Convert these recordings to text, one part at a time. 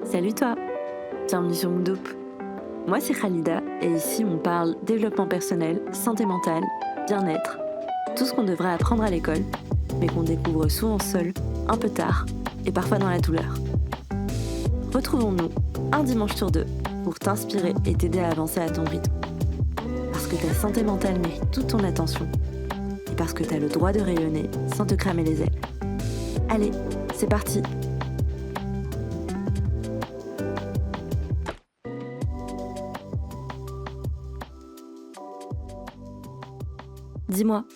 Salut toi, bienvenue sur Moodop. Moi c'est Khalida et ici on parle développement personnel, santé mentale, bien-être, tout ce qu'on devrait apprendre à l'école, mais qu'on découvre souvent seul, un peu tard et parfois dans la douleur. Retrouvons-nous un dimanche sur deux pour t'inspirer et t'aider à avancer à ton rythme. Parce que ta santé mentale mérite toute ton attention et parce que t'as le droit de rayonner sans te cramer les ailes. Allez, c'est parti! Dis-moi,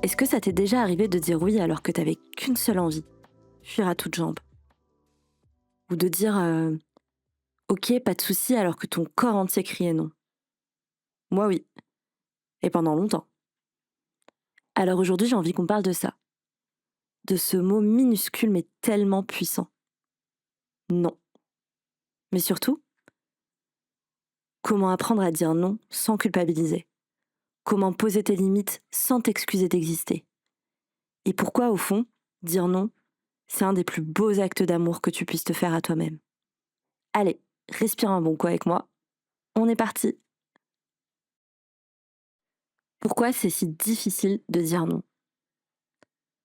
est-ce que ça t'est déjà arrivé de dire oui alors que t'avais qu'une seule envie, fuir à toutes jambes? Ou de dire ok, pas de souci alors que ton corps entier criait non? Moi oui, et pendant longtemps. Alors aujourd'hui j'ai envie qu'on parle de ça, de ce mot minuscule mais tellement puissant. Non. Mais surtout, comment apprendre à dire non sans culpabiliser? Comment poser tes limites sans t'excuser d'exister? Et pourquoi au fond, dire non, c'est un des plus beaux actes d'amour que tu puisses te faire à toi-même? Allez, respire un bon coup avec moi. On est parti. Pourquoi c'est si difficile de dire non?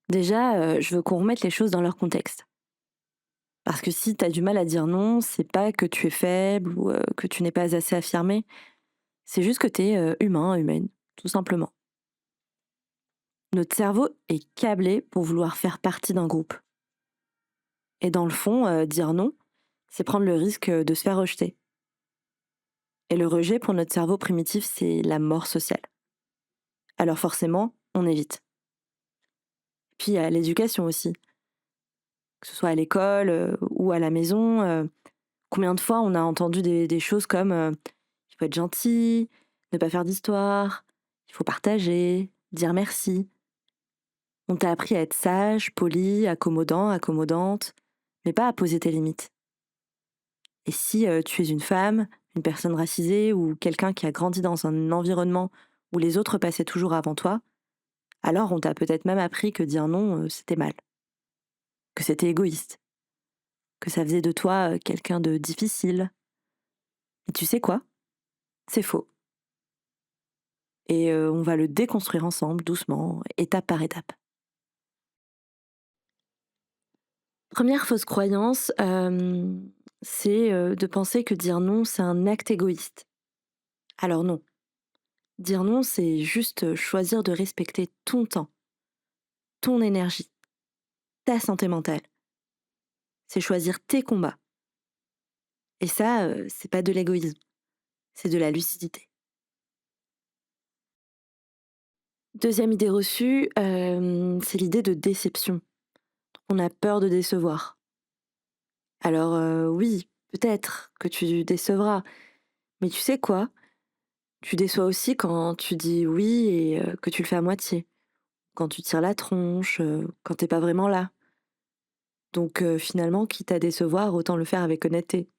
Déjà, je veux qu'on remette les choses dans leur contexte. Parce que si tu as du mal à dire non, c'est pas que tu es faible ou que tu n'es pas assez affirmé, c'est juste que tu es humain, humaine, tout simplement. Notre cerveau est câblé pour vouloir faire partie d'un groupe. Et dans le fond, dire non, c'est prendre le risque de se faire rejeter. Et le rejet pour notre cerveau primitif, c'est la mort sociale. Alors forcément, on évite. Puis il y a l'éducation aussi, que ce soit à l'école ou à la maison. Combien de fois on a entendu des choses comme il faut être gentil, ne pas faire d'histoire, il faut partager, dire merci. On t'a appris à être sage, poli, accommodant, accommodante, mais pas à poser tes limites. Et si tu es une femme, une personne racisée ou quelqu'un qui a grandi dans un environnement où les autres passaient toujours avant toi, alors on t'a peut-être même appris que dire non, c'était mal, que c'était égoïste, que ça faisait de toi quelqu'un de difficile. Et tu sais quoi? C'est faux. Et on va le déconstruire ensemble, doucement, étape par étape. Première fausse croyance, c'est de penser que dire non, c'est un acte égoïste. Alors non, dire non, c'est juste choisir de respecter ton temps, ton énergie, ta santé mentale. C'est choisir tes combats. Et ça, c'est pas de l'égoïsme, c'est de la lucidité. Deuxième idée reçue, c'est l'idée de déception. On a peur de décevoir. Alors oui, peut-être que tu décevras, mais tu sais quoi? Tu déçois aussi quand tu dis oui et que tu le fais à moitié. Quand tu tires la tronche, quand t'es pas vraiment là. Donc finalement, quitte à décevoir, autant le faire avec honnêteté.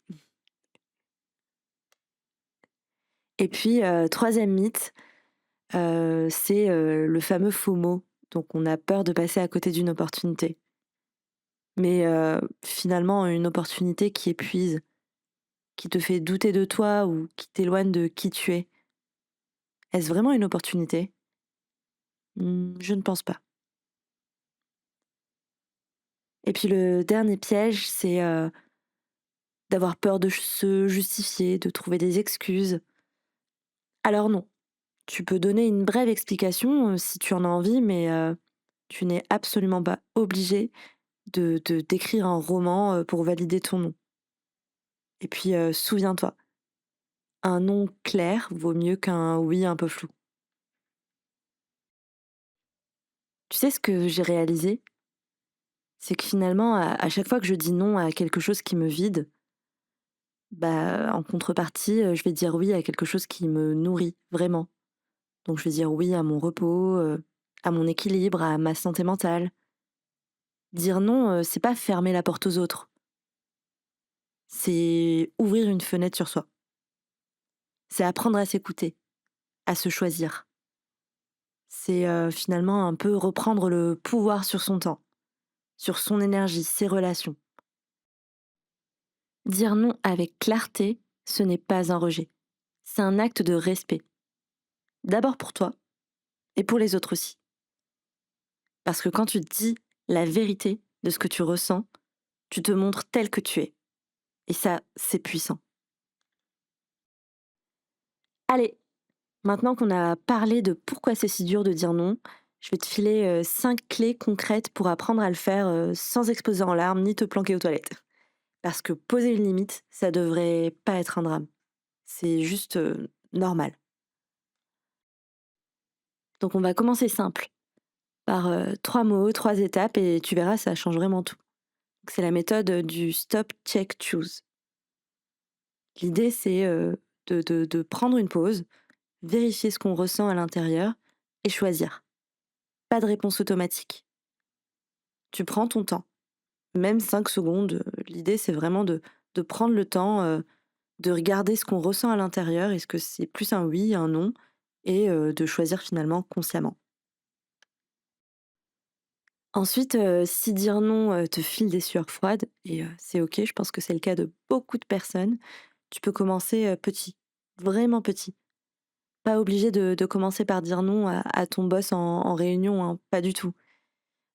Et puis, 3e mythe, c'est, le fameux FOMO. Donc on a peur de passer à côté d'une opportunité. Mais finalement, une opportunité qui épuise, qui te fait douter de toi ou qui t'éloigne de qui tu es. Est-ce vraiment une opportunité? Je ne pense pas. Et puis le dernier piège, c'est, d'avoir peur de se justifier, de trouver des excuses. Alors non, tu peux donner une brève explication, si tu en as envie, mais tu n'es absolument pas obligé de d'écrire un roman, pour valider ton non. Et puis, souviens-toi, un non clair vaut mieux qu'un oui un peu flou. Tu sais ce que j'ai réalisé? C'est que finalement, à chaque fois que je dis non à quelque chose qui me vide, bah, en contrepartie, je vais dire oui à quelque chose qui me nourrit vraiment. Donc je vais dire oui à mon repos, à mon équilibre, à ma santé mentale. Dire non, c'est pas fermer la porte aux autres, c'est ouvrir une fenêtre sur soi. C'est apprendre à s'écouter, à se choisir. C'est, finalement un peu reprendre le pouvoir sur son temps, sur son énergie, ses relations. Dire non avec clarté, ce n'est pas un rejet. C'est un acte de respect. D'abord pour toi et pour les autres aussi. Parce que quand tu dis la vérité de ce que tu ressens, tu te montres tel que tu es. Et ça, c'est puissant. Allez, maintenant qu'on a parlé de pourquoi c'est si dur de dire non, je vais te filer 5 clés concrètes pour apprendre à le faire sans exploser en larmes ni te planquer aux toilettes. Parce que poser une limite, ça devrait pas être un drame. C'est juste normal. Donc on va commencer simple, par 3 mots, 3 étapes, et tu verras, ça change vraiment tout. Donc, c'est la méthode du stop, check, choose. L'idée, c'est de prendre une pause, vérifier ce qu'on ressent à l'intérieur et choisir. Pas de réponse automatique. Tu prends ton temps, même 5 secondes. L'idée, c'est vraiment de prendre le temps de regarder ce qu'on ressent à l'intérieur. Est-ce que c'est plus un oui, un non, et de choisir finalement consciemment. Ensuite, si dire non te file des sueurs froides, et c'est OK, je pense que c'est le cas de beaucoup de personnes, tu peux commencer petit, vraiment petit. Pas obligé de commencer par dire non à ton boss en réunion, hein, pas du tout.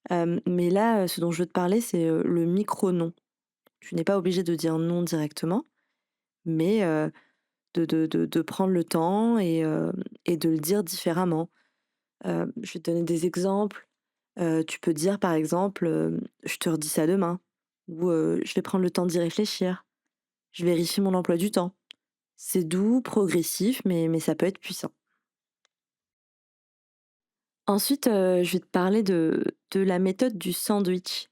Mais là, ce dont je veux te parler, c'est le micro-non. Tu n'es pas obligé de dire non directement, mais de prendre le temps et de le dire différemment. Je vais te donner des exemples. Tu peux dire par exemple, «Je te redis ça demain» ou «Je vais prendre le temps d'y réfléchir. Je vérifie mon emploi du temps». C'est doux, progressif, mais ça peut être puissant. Ensuite, je vais te parler de la méthode du sandwich.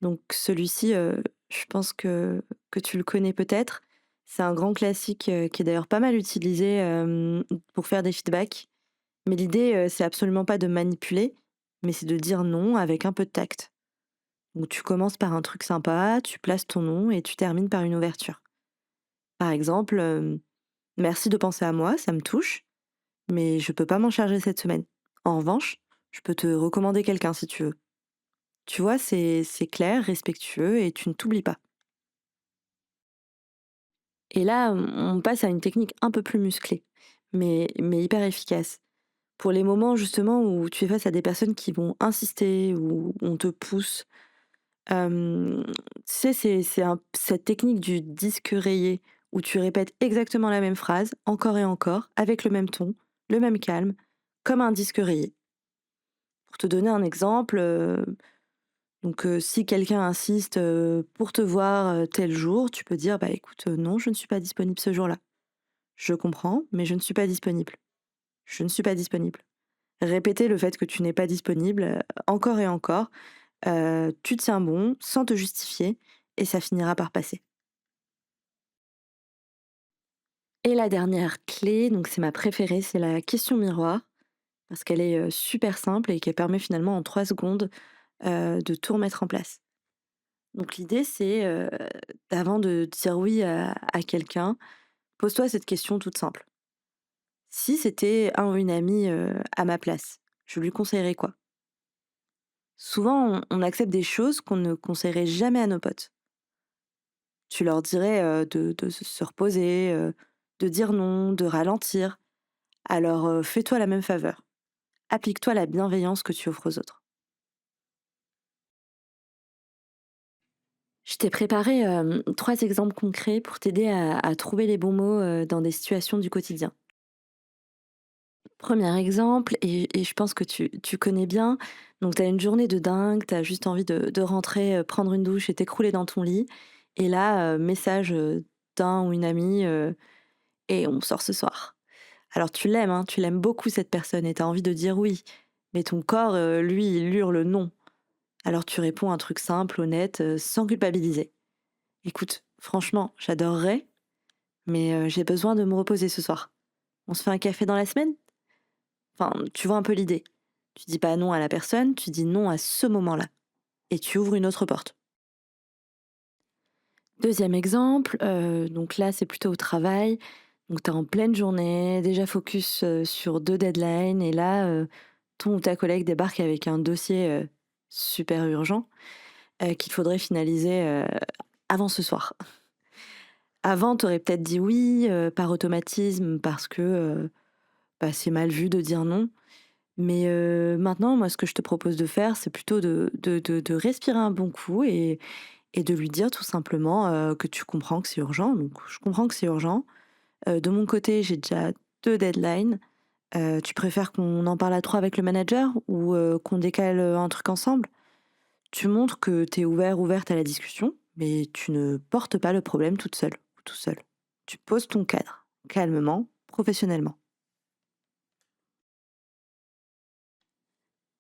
Donc celui-ci, je pense que tu le connais peut-être. C'est un grand classique, qui est d'ailleurs pas mal utilisé, pour faire des feedbacks. Mais l'idée, c'est absolument pas de manipuler, mais c'est de dire non avec un peu de tact. Donc tu commences par un truc sympa, tu places ton nom et tu termines par une ouverture. Par exemple, «Merci de penser à moi, ça me touche, mais je peux pas m'en charger cette semaine. En revanche, je peux te recommander quelqu'un si tu veux». Tu vois, c'est clair, respectueux et tu ne t'oublies pas. Et là, on passe à une technique un peu plus musclée, mais hyper efficace. Pour les moments justement où tu es face à des personnes qui vont insister, où on te pousse. Tu sais, c'est cette technique du disque rayé où tu répètes exactement la même phrase, encore et encore, avec le même ton, le même calme, comme un disque rayé. Pour te donner un exemple, donc si quelqu'un insiste, pour te voir, tel jour, tu peux dire: «Bah écoute, non, je ne suis pas disponible ce jour-là. Je comprends, mais je ne suis pas disponible. Je ne suis pas disponible». Répéter le fait que tu n'es pas disponible, encore et encore, tu tiens bon, sans te justifier, et ça finira par passer. Et la dernière clé, donc c'est ma préférée, c'est la question miroir, parce qu'elle est super simple et qu'elle permet finalement en 3 secondes de tout remettre en place. Donc l'idée, c'est avant de dire oui à quelqu'un, pose-toi cette question toute simple. Si c'était un ou une amie à ma place, je lui conseillerais quoi? Souvent, on accepte des choses qu'on ne conseillerait jamais à nos potes. Tu leur dirais de se reposer, de dire non, de ralentir. Alors fais-toi la même faveur. Applique-toi la bienveillance que tu offres aux autres. Je t'ai préparé 3 exemples concrets pour t'aider à trouver les bons mots dans des situations du quotidien. Premier exemple, et je pense que tu connais bien, donc tu as une journée de dingue, tu as juste envie de rentrer, prendre une douche et t'écrouler dans ton lit. Et là, message d'un ou une amie, et on sort ce soir. Alors tu l'aimes, hein, tu l'aimes beaucoup cette personne et tu as envie de dire oui, mais ton corps, lui, il hurle non. Alors tu réponds un truc simple, honnête, sans culpabiliser. Écoute, franchement, j'adorerais, mais j'ai besoin de me reposer ce soir. On se fait un café dans la semaine? Enfin, tu vois un peu l'idée. Tu dis pas non à la personne, tu dis non à ce moment-là. Et tu ouvres une autre porte. Deuxième exemple, donc là, c'est plutôt au travail. Donc tu es en pleine journée, déjà focus sur 2 deadlines, et là, ton ou ta collègue débarque avec un dossier super urgent qu'il faudrait finaliser avant ce soir. Avant, tu aurais peut-être dit oui, par automatisme parce que, c'est mal vu de dire non. Mais maintenant, moi, ce que je te propose de faire, c'est plutôt de respirer un bon coup et de lui dire tout simplement, que tu comprends que c'est urgent. Donc je comprends que c'est urgent. De mon côté, j'ai déjà 2 deadlines. Tu préfères qu'on en parle à 3 avec le manager ou qu'on décale, un truc ensemble? Tu montres que tu es ouverte à la discussion, mais tu ne portes pas le problème toute seule ou tout seul. Tu poses ton cadre, calmement, professionnellement.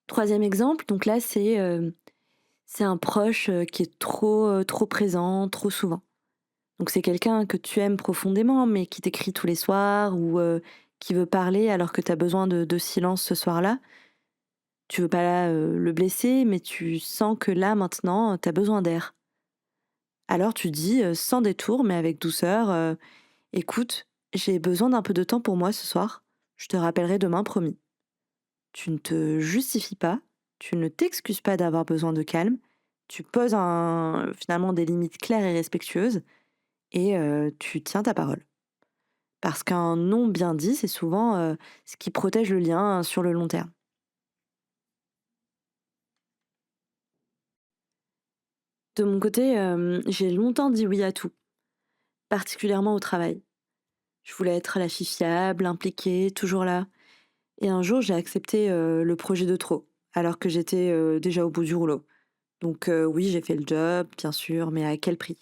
Troisième exemple, donc là, c'est un proche, qui est trop présent, trop souvent. Donc c'est quelqu'un que tu aimes profondément, mais qui t'écrit tous les soirs ou qui veut parler alors que tu as besoin de silence ce soir-là. Tu veux pas, le blesser, mais tu sens que là, maintenant, tu as besoin d'air. Alors tu dis, sans détour, mais avec douceur, «Écoute, j'ai besoin d'un peu de temps pour moi ce soir. Je te rappellerai demain, promis». Tu ne te justifies pas, tu ne t'excuses pas d'avoir besoin de calme, tu poses finalement des limites claires et respectueuses et tu tiens ta parole. Parce qu'un non bien dit, c'est souvent, ce qui protège le lien sur le long terme. De mon côté, j'ai longtemps dit oui à tout, particulièrement au travail. Je voulais être la fille fiable, impliquée, toujours là. Et un jour, j'ai accepté, le projet de trop, alors que j'étais, déjà au bout du rouleau. Donc oui, j'ai fait le job, bien sûr, mais à quel prix?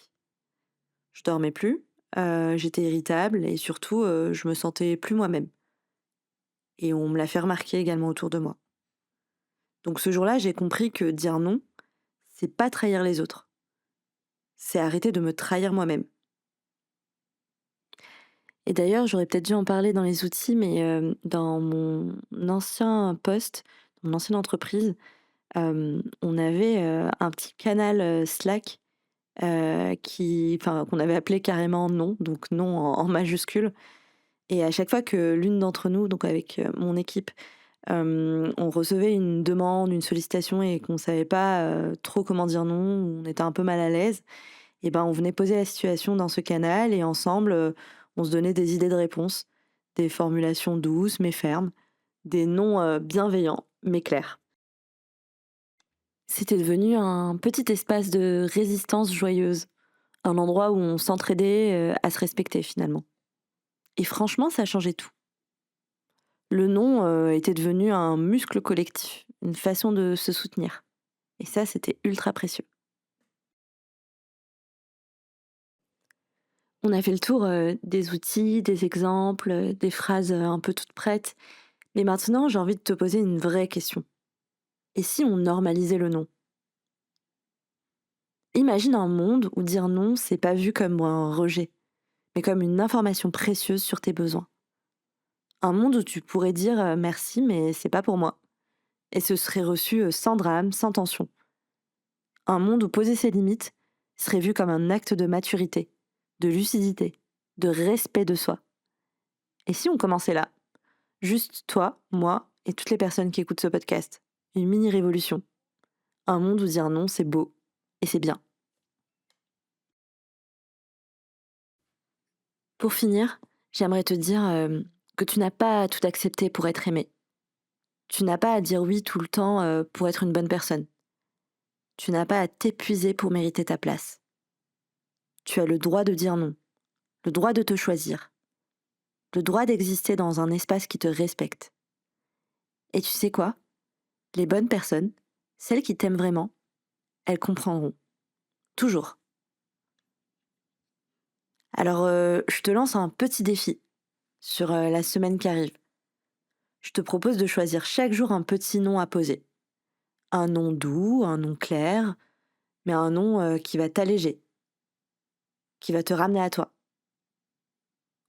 Je dormais plus, j'étais irritable et surtout, je me sentais plus moi-même et on me l'a fait remarquer également autour de moi. Donc ce jour-là, j'ai compris que dire non, c'est pas trahir les autres, c'est arrêter de me trahir moi-même. Et d'ailleurs, j'aurais peut-être dû en parler dans les outils, mais dans mon ancien poste, mon ancienne entreprise, on avait, un petit canal, Slack, qu'on avait appelé carrément «non», donc «non» en majuscule. Et à chaque fois que l'une d'entre nous, donc avec, mon équipe, on recevait une demande, une sollicitation et qu'on savait pas, trop comment dire non, ou on était un peu mal à l'aise, et ben, on venait poser la situation dans ce canal et ensemble, on se donnait des idées de réponses, des formulations douces mais fermes, des non, bienveillants mais clairs. C'était devenu un petit espace de résistance joyeuse, un endroit où on s'entraidait, à se respecter finalement. Et franchement, ça changeait tout. Le non, était devenu un muscle collectif, une façon de se soutenir. Et ça, c'était ultra précieux. On a fait le tour, des outils, des exemples, des phrases, un peu toutes prêtes. Mais maintenant, j'ai envie de te poser une vraie question. Et si on normalisait le non? Imagine un monde où dire non, c'est pas vu comme un rejet, mais comme une information précieuse sur tes besoins. Un monde où tu pourrais dire, «Merci, mais c'est pas pour moi» et ce serait reçu, sans drame, sans tension. Un monde où poser ses limites serait vu comme un acte de maturité, de lucidité, de respect de soi. Et si on commençait là? Juste toi, moi et toutes les personnes qui écoutent ce podcast. Une mini révolution. Un monde où dire non, c'est beau et c'est bien. Pour finir, j'aimerais te dire que tu n'as pas à tout accepter pour être aimé. Tu n'as pas à dire oui tout le temps pour être une bonne personne. Tu n'as pas à t'épuiser pour mériter ta place. Tu as le droit de dire non, le droit de te choisir, le droit d'exister dans un espace qui te respecte. Et tu sais quoi? Les bonnes personnes, celles qui t'aiment vraiment, elles comprendront. Toujours. Alors, je te lance un petit défi sur la semaine qui arrive. Je te propose de choisir chaque jour un petit nom à poser. Un nom doux, un nom clair, mais un nom qui va t'alléger, qui va te ramener à toi.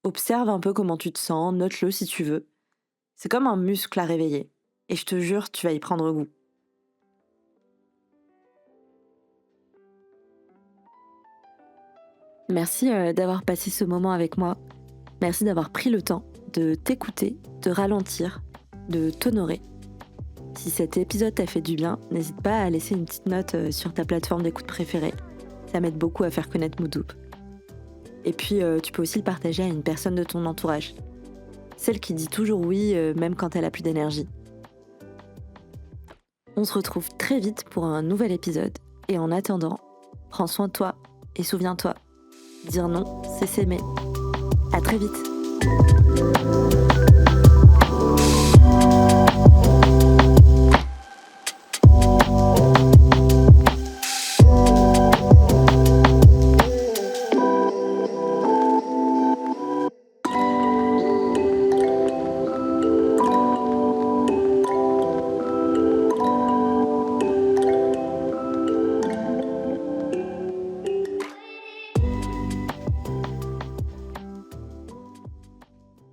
Observe un peu comment tu te sens, note-le si tu veux. C'est comme un muscle à réveiller. Et je te jure, tu vas y prendre goût. Merci d'avoir passé ce moment avec moi. Merci d'avoir pris le temps de t'écouter, de ralentir, de t'honorer. Si cet épisode t'a fait du bien, n'hésite pas à laisser une petite note sur ta plateforme d'écoute préférée. Ça m'aide beaucoup à faire connaître Moodoop. Et puis, tu peux aussi le partager à une personne de ton entourage. Celle qui dit toujours oui, même quand elle a plus d'énergie. On se retrouve très vite pour un nouvel épisode. Et en attendant, prends soin de toi et souviens-toi, dire non, c'est s'aimer. À très vite.